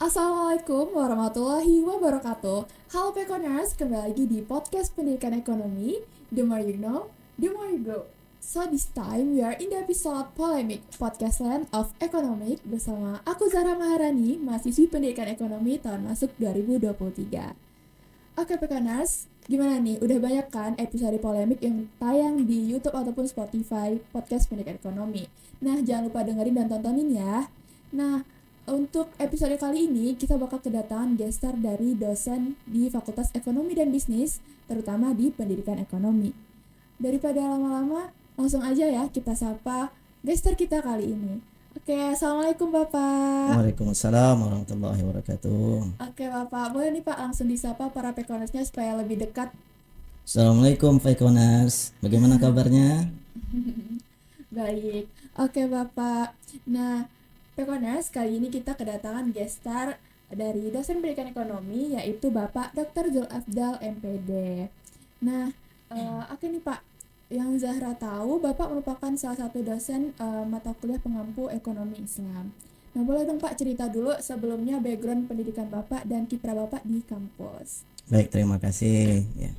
Assalamualaikum warahmatullahi wabarakatuh. Halo Pekoners, kembali lagi di podcast Pendidikan Ekonomi. The more you know, the more you grow. So this time we are in the episode Polemik, Podcast Land of Economic bersama aku Zahra Maharani, mahasiswi Pendidikan Ekonomi tahun masuk 2023. Oke Pekoners, gimana nih? Udah banyak kan episode Polemik yang tayang di YouTube ataupun Spotify podcast Pendidikan Ekonomi. Nah, jangan lupa dengerin dan tontonin ya. Nah, untuk episode kali ini kita bakal kedatangan gestar dari dosen di Fakultas Ekonomi dan Bisnis, terutama di Pendidikan Ekonomi. Daripada lama-lama, langsung aja ya kita sapa gestar kita kali ini. Oke, Assalamualaikum Bapak. Waalaikumsalam warahmatullahi wabarakatuh. Oke Bapak, boleh nih Pak langsung disapa para pekonersnya supaya lebih dekat. Assalamualaikum Fakoners, bagaimana kabarnya? Baik, oke Bapak. Nah, Pekoners, kali ini kita kedatangan gestar dari dosen pendidikan ekonomi yaitu Bapak Dr. Zul Afdal MPD. Nah, oke nih Pak, yang Zahra tahu Bapak merupakan salah satu dosen mata kuliah pengampu ekonomi Islam. Nah, boleh dong Pak cerita dulu sebelumnya background pendidikan Bapak dan kiprah Bapak di kampus. Baik, terima kasih ya.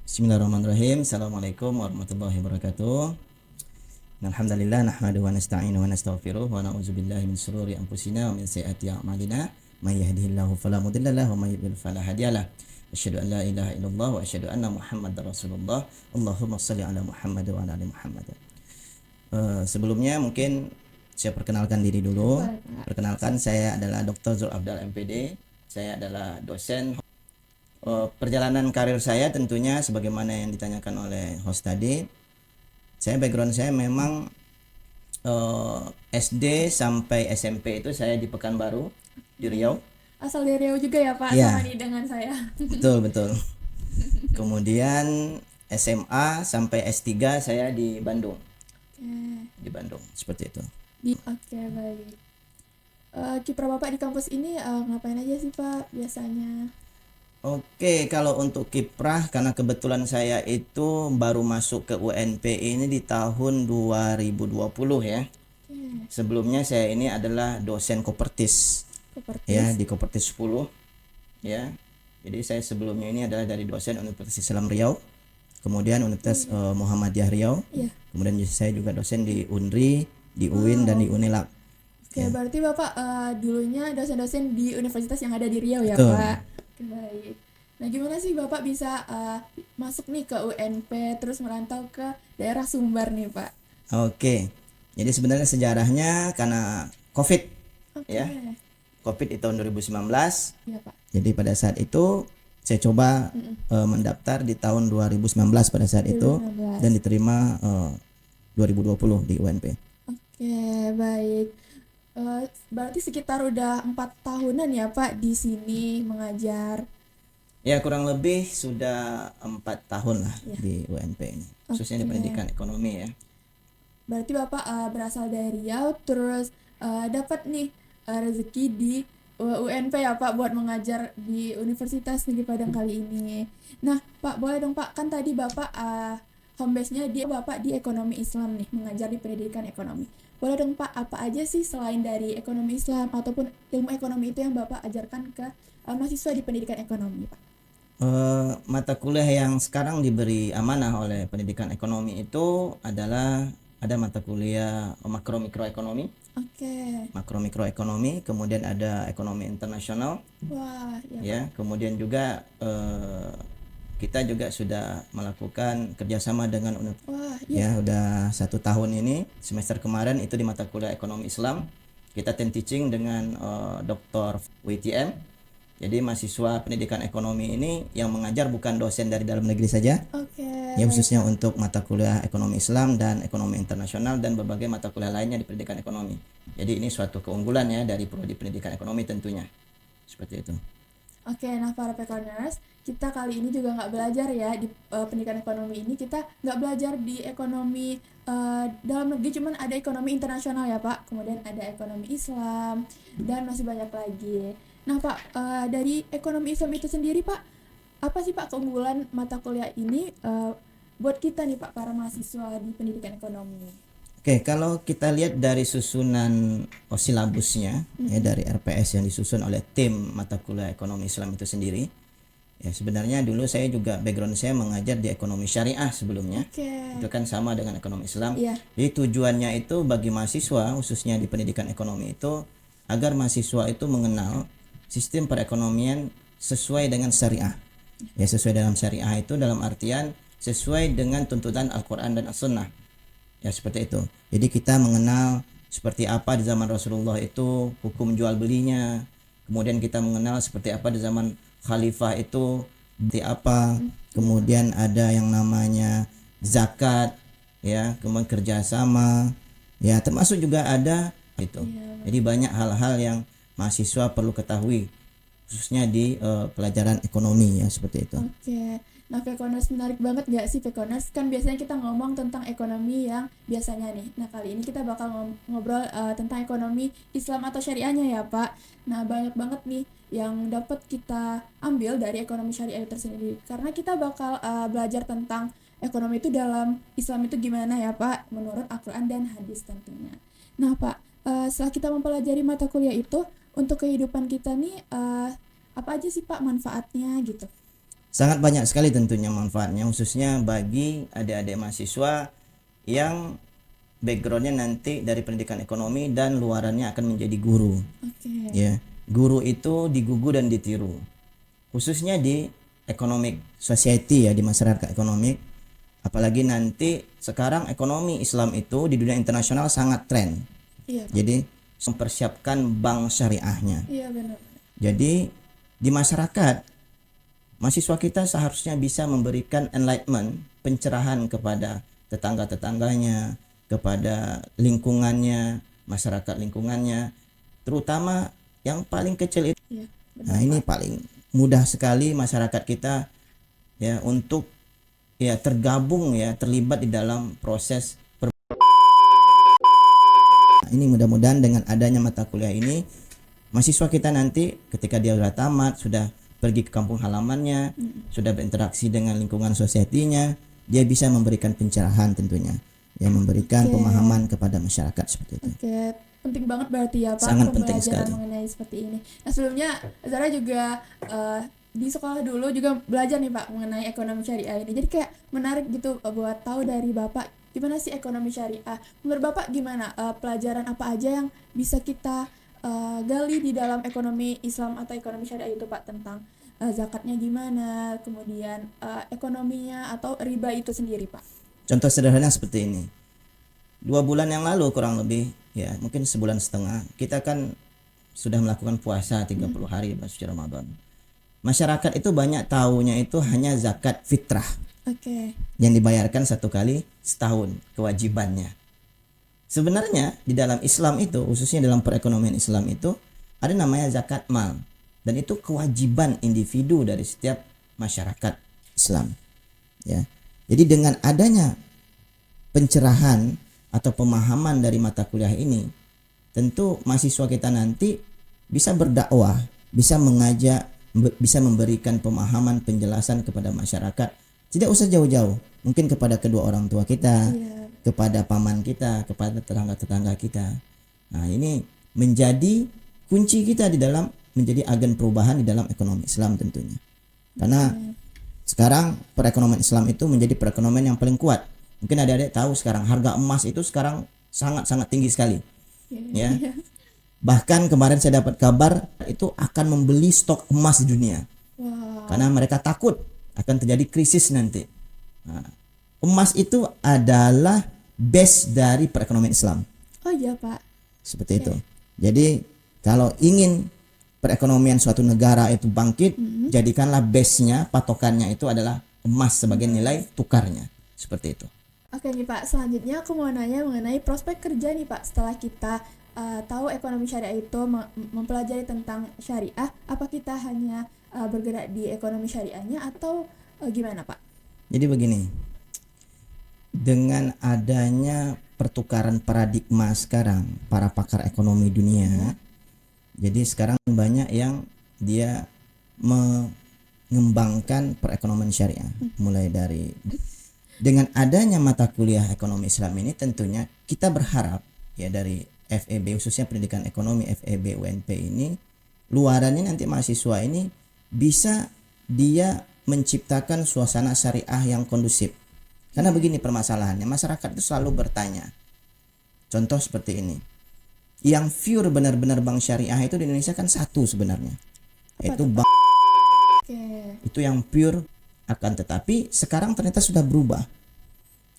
Bismillahirrahmanirrahim. Assalamualaikum warahmatullahi wabarakatuh. Alhamdulillah nahmaduhu wa nasta'inu wa nastaghfiruh wa na'udzubillahi min shururi anfusina wa min sayyiati a'malina may yahdihillahu fala mudilla lahu wa may yudlil fala hadiyalah. Asyhadu an la ilaha illallah wa asyhadu anna Muhammadar Rasulullah. Allahumma shalli ala Muhammad wa ala ali Muhammad. Sebelumnya mungkin saya perkenalkan diri dulu. Perkenalkan, saya adalah Dr. Zul Afdal MPD. Saya adalah dosen. Perjalanan karir saya tentunya sebagaimana yang ditanyakan oleh host tadi. Background saya memang SD sampai SMP itu saya di Pekanbaru di Riau. Asal dari Riau juga ya Pak, Ya. sama nih dengan saya. Betul. Kemudian SMA sampai S3 saya di Bandung. Di Bandung, seperti itu. Oke, baik. Kiprah Bapak di kampus ini ngapain aja sih Pak biasanya? Oke, kalau untuk kiprah, karena kebetulan saya itu baru masuk ke UNP ini di tahun 2020 ya. Sebelumnya saya ini adalah dosen Kopertis. Ya, di Kopertis 10 ya. Jadi saya sebelumnya ini adalah dari dosen Universitas Islam Riau, kemudian Universitas Muhammadiyah Riau. Kemudian saya juga dosen di UNRI, di UIN dan di UNILAB. Oke, berarti Bapak dulunya dosen-dosen di universitas yang ada di Riau ya Betul. Pak? Oke, baik. Nah, gimana sih Bapak bisa masuk nih ke UNP terus merantau ke daerah Sumbar nih Pak? Oke. Jadi sebenarnya sejarahnya karena COVID ya. COVID di tahun 2019. Iya Pak. Jadi pada saat itu saya coba mendaftar di tahun 2019 pada saat itu 2019. dan diterima 2020 di UNP. Oke, baik. Berarti sekitar udah 4 tahunan ya Pak di sini mengajar. Ya, kurang lebih sudah 4 tahun lah di UNP ini, khususnya di pendidikan ekonomi ya. Berarti Bapak berasal dari Riau terus dapat nih rezeki di UNP ya Pak buat mengajar di Universitas Negeri Padang kali ini. Nah Pak, boleh dong Pak, kan tadi Bapak home base-nya Bapak di ekonomi Islam nih, mengajar di pendidikan ekonomi. Boleh dong Pak, apa aja sih selain dari ekonomi Islam ataupun ilmu ekonomi itu yang Bapak ajarkan ke mahasiswa di pendidikan ekonomi Pak? Mata kuliah yang sekarang diberi amanah oleh pendidikan ekonomi itu adalah ada mata kuliah makro mikroekonomi. Oke. Makro mikroekonomi, kemudian ada ekonomi internasional. Wah, ya. Kemudian juga kita juga sudah melakukan kerjasama dengan ya udah 1 tahun ini. Semester kemarin itu di mata kuliah ekonomi Islam kita teaching dengan Dr. WTM. Jadi mahasiswa pendidikan ekonomi ini yang mengajar bukan dosen dari dalam negeri saja. Ya, khususnya untuk mata kuliah ekonomi Islam dan ekonomi internasional dan berbagai mata kuliah lainnya di pendidikan ekonomi. Jadi ini suatu keunggulan ya dari prodi pendidikan ekonomi tentunya. Seperti itu. Oke, nah para pekoners, kita kali ini juga nggak belajar ya di pendidikan ekonomi ini, kita nggak belajar di ekonomi dalam negeri, cuman ada ekonomi internasional ya Pak, kemudian ada ekonomi Islam, dan masih banyak lagi. Nah Pak, dari ekonomi Islam itu sendiri Pak, apa sih Pak keunggulan mata kuliah ini buat kita nih Pak, para mahasiswa di pendidikan ekonomi? Oke, kalau kita lihat dari susunan silabusnya ya dari RPS yang disusun oleh tim mata kuliah ekonomi Islam itu sendiri. Ya, sebenarnya dulu saya juga background saya mengajar di ekonomi syariah sebelumnya. Oke. Itu kan sama dengan ekonomi Islam. Iya. Jadi tujuannya itu bagi mahasiswa khususnya di pendidikan ekonomi itu agar mahasiswa itu mengenal sistem perekonomian sesuai dengan syariah. Ya, sesuai dalam syariah itu dalam artian sesuai dengan tuntutan Al-Qur'an dan As-Sunnah. Ya, seperti itu. Jadi kita mengenal seperti apa di zaman Rasulullah itu hukum jual belinya. Kemudian kita mengenal seperti apa di zaman khalifah itu seperti apa. Kemudian ada yang namanya zakat, ya, kemudian kerjasama, ya, termasuk juga ada itu. Jadi banyak hal-hal yang mahasiswa perlu ketahui khususnya di pelajaran ekonomi ya seperti itu. Oke. Nah, Pekoners, menarik banget gak sih Pekoners? Kan biasanya kita ngomong tentang ekonomi yang biasanya nih. Nah, kali ini kita bakal ngobrol tentang ekonomi Islam atau syariahnya ya, Pak. Nah, banyak banget nih yang dapat kita ambil dari ekonomi syariah itu sendiri. Karena kita bakal belajar tentang ekonomi itu dalam Islam itu gimana ya, Pak, menurut Al-Quran dan hadis tentunya. Nah, Pak, setelah kita mempelajari mata kuliah itu, untuk kehidupan kita nih, apa aja sih, Pak, manfaatnya gitu? Sangat banyak sekali tentunya manfaatnya khususnya bagi adik-adik mahasiswa yang backgroundnya nanti dari pendidikan ekonomi dan luarannya akan menjadi guru. Oke. Ya, guru itu digugu dan ditiru khususnya di economic society ya, di masyarakat ekonomi. Apalagi nanti sekarang ekonomi Islam itu di dunia internasional sangat tren. Iya, Pak. Jadi mempersiapkan bank syariahnya. Iya, benar. Jadi di masyarakat mahasiswa kita seharusnya bisa memberikan enlightenment, pencerahan kepada tetangga-tetangganya, kepada lingkungannya, masyarakat lingkungannya, terutama yang paling kecil itu. Iya, benar, Nah, ini paling mudah sekali masyarakat kita ya untuk ya tergabung ya, terlibat di dalam proses ini. Mudah-mudahan dengan adanya mata kuliah ini mahasiswa kita nanti ketika dia sudah tamat, sudah pergi ke kampung halamannya, sudah berinteraksi dengan lingkungan sosietinya, dia bisa memberikan pencerahan tentunya, yang memberikan pemahaman kepada masyarakat seperti itu. Oke, penting banget berarti ya, Pak, Sangat penting pembelajaran sekali. mengenai seperti ini. Nah, sebelumnya Zara juga di sekolah dulu juga belajar nih, Pak, mengenai ekonomi syariah ini. Jadi kayak menarik gitu buat tahu dari Bapak gimana sih ekonomi syariah. Menurut Bapak gimana pelajaran apa aja yang bisa kita gali di dalam ekonomi Islam atau ekonomi syariah itu, Pak, tentang zakatnya gimana, kemudian ekonominya atau riba itu sendiri, Pak. Contoh sederhana seperti ini. 2 bulan yang lalu kurang lebih ya, mungkin sebulan setengah, kita kan sudah melakukan puasa 30 hari di bulan suci Ramadan. Masyarakat itu banyak tahunya itu hanya zakat fitrah Oke. yang dibayarkan 1 kali setahun kewajibannya. Sebenarnya di dalam Islam itu, khususnya dalam perekonomian Islam itu, ada namanya zakat mal, dan itu kewajiban individu dari setiap masyarakat Islam. Ya. Jadi dengan adanya pencerahan atau pemahaman dari mata kuliah ini, tentu mahasiswa kita nanti bisa berdakwah, bisa mengajak, bisa memberikan pemahaman, penjelasan kepada masyarakat. Tidak usah jauh-jauh, mungkin kepada kedua orang tua kita, kepada paman kita, kepada tetangga-tetangga kita. Nah, ini menjadi kunci kita di dalam menjadi agen perubahan di dalam ekonomi Islam tentunya. Karena sekarang perekonomian Islam itu menjadi perekonomian yang paling kuat. Mungkin adik-adik tahu sekarang harga emas itu sekarang sangat-sangat tinggi sekali. Ya. Bahkan kemarin saya dapat kabar itu akan membeli stok emas di dunia. Karena mereka takut akan terjadi krisis nanti. Nah, emas itu adalah base dari perekonomian Islam. Oh iya, Pak. Seperti itu. Jadi kalau ingin perekonomian suatu negara itu bangkit, jadikanlah base-nya, patokannya itu adalah emas sebagai nilai tukarnya. Seperti itu. Oke nih, Pak, selanjutnya aku mau nanya mengenai prospek kerja nih, Pak. Setelah kita tahu ekonomi syariah itu mempelajari tentang syariah, apa kita hanya bergerak di ekonomi syariahnya atau gimana, Pak? Jadi begini, dengan adanya pertukaran paradigma sekarang, para pakar ekonomi dunia, jadi sekarang banyak yang dia mengembangkan perekonomian syariah, mulai dari Dengan adanya mata kuliah ekonomi Islam ini tentunya kita berharap ya dari FEB khususnya pendidikan ekonomi FEB UNP ini luarannya nanti mahasiswa ini bisa dia menciptakan suasana syariah yang kondusif. Karena begini permasalahannya, masyarakat itu selalu bertanya. Contoh seperti ini. Yang pure benar-benar bank syariah itu di Indonesia kan satu sebenarnya. Yaitu bank. Itu yang pure, akan tetapi sekarang ternyata sudah berubah.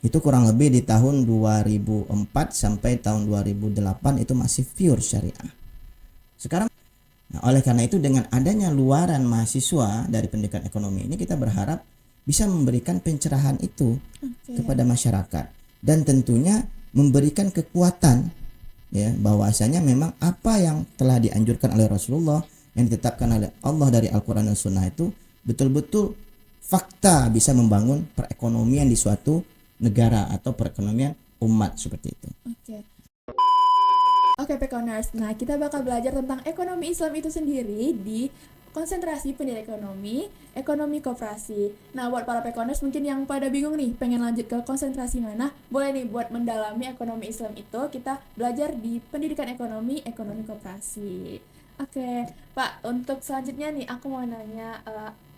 Itu kurang lebih di tahun 2004 sampai tahun 2008 itu masih pure syariah. Sekarang oleh karena itu dengan adanya luaran mahasiswa dari pendidikan ekonomi ini kita berharap bisa memberikan pencerahan itu kepada masyarakat dan tentunya memberikan kekuatan ya bahwasanya memang apa yang telah dianjurkan oleh Rasulullah yang ditetapkan oleh Allah dari Al-Qur'an dan Sunnah itu betul-betul fakta bisa membangun perekonomian di suatu negara atau perekonomian umat seperti itu. Oke, Pekoners. Nah, kita bakal belajar tentang ekonomi Islam itu sendiri di konsentrasi pendidikan ekonomi koperasi. Nah, buat para Pekoners mungkin yang pada bingung nih, pengen lanjut ke konsentrasi mana, boleh nih buat mendalami ekonomi Islam itu, kita belajar di pendidikan ekonomi koperasi. Oke, Pak, untuk selanjutnya nih, aku mau nanya,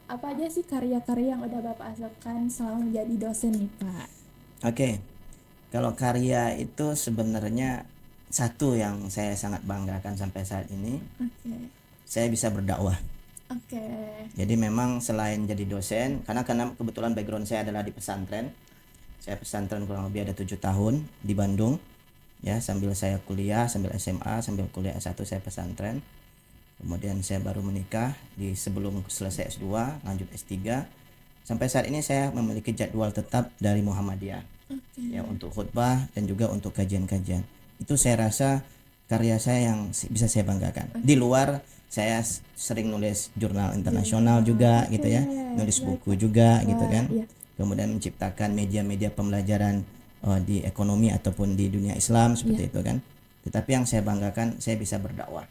apa aja sih karya-karya yang udah Bapak hasilkan selama menjadi dosen nih, Pak? Oke, kalau karya itu sebenarnya satu yang saya sangat banggakan sampai saat ini, saya bisa berdakwah. Jadi memang selain jadi dosen, karena kebetulan background saya adalah di pesantren. Saya pesantren kurang lebih ada 7 tahun di Bandung. Ya, sambil saya kuliah, sambil SMA, sambil kuliah S1 saya pesantren. Kemudian saya baru menikah sebelum selesai S2, lanjut S3. Sampai saat ini saya memiliki jadwal tetap dari Muhammadiyah. Ya, untuk khutbah dan juga untuk kajian-kajian. Itu saya rasa karya saya yang bisa saya banggakan. Di luar saya sering nulis jurnal internasional juga gitu ya, nulis buku juga gitu kan. Kemudian menciptakan media-media pembelajaran di ekonomi ataupun di dunia Islam seperti itu kan. Tetapi yang saya banggakan saya bisa berdakwah.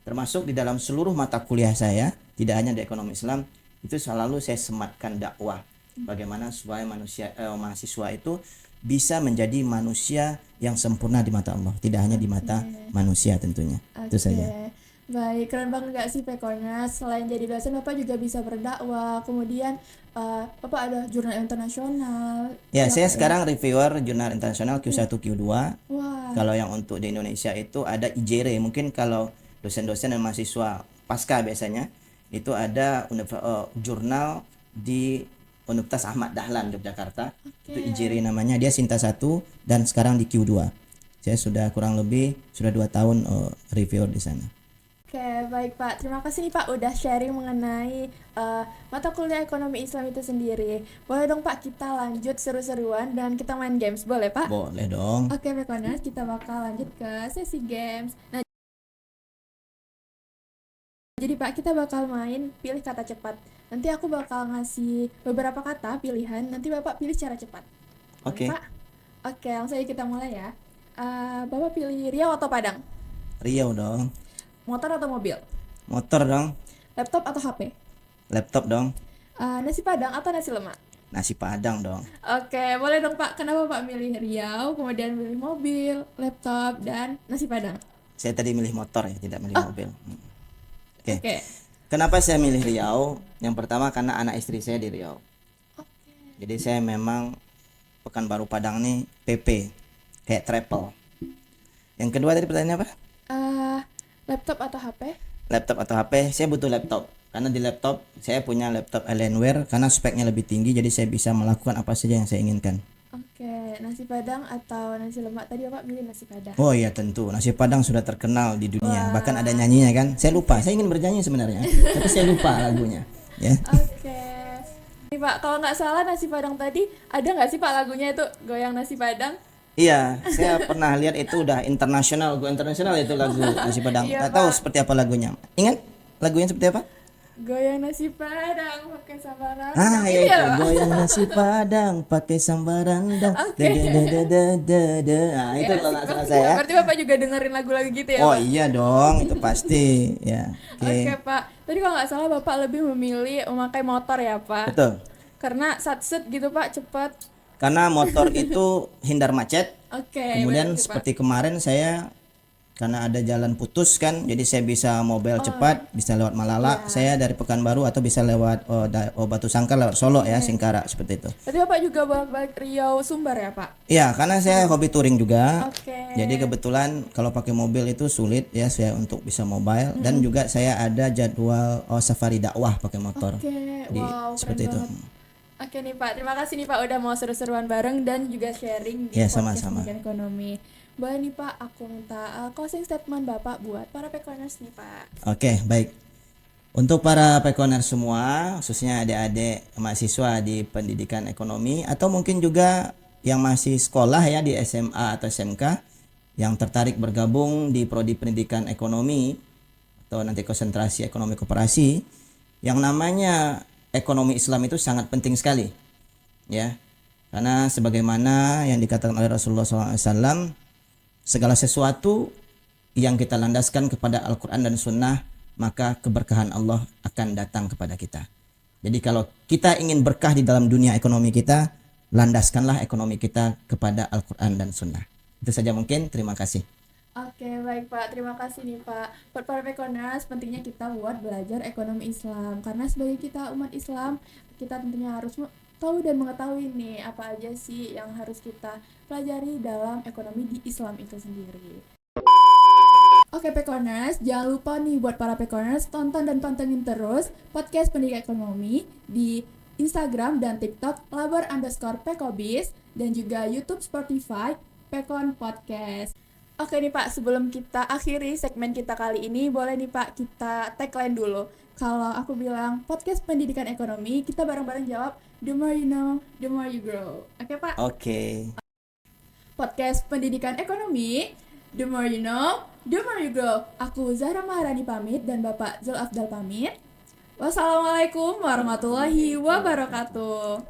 Termasuk di dalam seluruh mata kuliah saya, tidak hanya di ekonomi Islam, itu selalu saya sematkan dakwah. Bagaimana supaya mahasiswa itu bisa menjadi manusia yang sempurna di mata Allah, tidak hanya di mata manusia tentunya. Itu saja. Baik, keren banget gak sih Pekoners? Selain jadi dosen, Bapak juga bisa berdakwah. Kemudian Bapak ada jurnal internasional. Ya, saya sekarang reviewer jurnal internasional Q1 Q2. Kalau yang untuk di Indonesia itu ada IJRE. Mungkin kalau dosen-dosen dan mahasiswa pasca biasanya itu ada jurnal di Universitas Ahmad Dahlan Yogyakarta. Itu IJRE namanya, dia Sinta 1 dan sekarang di Q2. Saya sudah kurang lebih 2 tahun reviewer di sana. Oke, baik Pak. Terima kasih nih Pak udah sharing mengenai mata kuliah ekonomi Islam itu sendiri. Boleh dong Pak kita lanjut seru-seruan dan kita main games, boleh Pak? Boleh dong. Oke, Pekoners, kita bakal lanjut ke sesi games. Nah, jadi Pak, kita bakal main pilih kata cepat. Nanti aku bakal ngasih beberapa kata pilihan, nanti Bapak pilih secara cepat. Oke. Pak? Oke, langsung aja kita mulai ya. Bapak pilih Riau atau Padang? Riau dong. Motor atau mobil? Motor dong. Laptop atau HP? Laptop dong. Nasi Padang atau nasi lemak? Nasi Padang dong. Oke, boleh dong Pak. Kenapa Pak milih Riau, kemudian milih mobil, laptop, dan nasi Padang? Saya tadi milih motor ya, tidak milih mobil. Oke. Kenapa saya milih Riau? Yang pertama karena anak istri saya di Riau. Jadi saya memang Pekanbaru Padang nih PP, kayak travel. Yang kedua tadi pertanyaannya apa? Laptop atau HP? Laptop atau HP? Saya butuh laptop. Karena di laptop saya punya laptop Alienware karena speknya lebih tinggi, jadi saya bisa melakukan apa saja yang saya inginkan. Oke, nasi Padang atau nasi lemak? Tadi Bapak milih nasi Padang. Oh iya tentu, nasi Padang sudah terkenal di dunia. Bahkan ada nyanyinya kan. Saya lupa, saya ingin bernyanyi sebenarnya, tapi saya lupa lagunya. Ya. Oke. Nih Pak, kalau nggak salah nasi Padang tadi ada nggak sih Pak lagunya itu goyang nasi Padang? Iya, saya pernah lihat itu udah internasional, go internasional itu lagu nasi Padang. Iya, Nggak tahu seperti apa lagunya. Ingat lagunya seperti apa? Goyang nasi Padang pakai sambal rendang. Ya Iya, itu Pak. goyang nasi Padang pakai sambal rendang. Oke. Nah, itu kalau nggak salah saya. Berarti Bapak juga dengerin lagu-lagu gitu ya, Oh Pak? iya dong, itu pasti ya. Oke, Pak. Tadi kalau nggak salah Bapak lebih memilih memakai motor ya, Pak? Betul. Karena satset gitu, Pak, cepat. karena motor itu hindar macet. Oke, Kemudian baik, Pak. seperti kemarin saya karena ada jalan putus kan, jadi saya bisa mobil cepat, bisa lewat Malala. Saya dari Pekanbaru atau bisa lewat Batu Sangkar lewat Solo ya, Singkara seperti itu. Berarti Bapak juga bolak-balik Riau Sumbar ya, Pak? Iya, karena saya hobi touring juga. Oke. Jadi kebetulan kalau pakai mobil itu sulit ya saya untuk bisa mobile, dan juga saya ada jadwal safari dakwah pakai motor. Oke, Jadi wow, seperti keren itu. banget. Oke nih Pak, terima kasih nih Pak udah mau seru-seruan bareng dan juga sharing di Ya, podcast sama-sama. Pendidikan Ekonomi. Boleh nih Pak, aku minta closing statement Bapak buat para pekoners nih Pak. Oke, baik. Untuk para pekoner semua, khususnya adik-adik mahasiswa di pendidikan ekonomi atau mungkin juga yang masih sekolah ya di SMA atau SMK yang tertarik bergabung di prodi pendidikan ekonomi atau nanti konsentrasi ekonomi koperasi, yang namanya ekonomi Islam itu sangat penting sekali ya, karena sebagaimana yang dikatakan oleh Rasulullah SAW, segala sesuatu yang kita landaskan kepada Al-Quran dan Sunnah, maka keberkahan Allah akan datang kepada kita. Jadi kalau kita ingin berkah di dalam dunia ekonomi kita, landaskanlah ekonomi kita kepada Al-Quran dan Sunnah. Itu saja mungkin, terima kasih. Oke, baik Pak. Terima kasih nih Pak. Buat para pekoners, pentingnya kita buat belajar ekonomi Islam. Karena sebagai kita umat Islam, kita tentunya harus tahu dan mengetahui nih apa aja sih yang harus kita pelajari dalam ekonomi di Islam itu sendiri. Oke Pekoners, jangan lupa nih buat para Pekoners tonton dan pantengin terus podcast Pendidikan Ekonomi di Instagram dan TikTok @labar_pekobis dan juga YouTube Spotify Pekon Podcast. Oke nih Pak, sebelum kita akhiri segmen kita kali ini, boleh nih Pak kita tagline dulu. Kalau aku bilang podcast pendidikan ekonomi, kita bareng-bareng jawab, the more you know, the more you grow. Oke Pak? Oke. Podcast pendidikan ekonomi, the more you know, the more you grow. Aku Zahra Maharani pamit dan Bapak Zul Afdal pamit. Wassalamualaikum warahmatullahi wabarakatuh.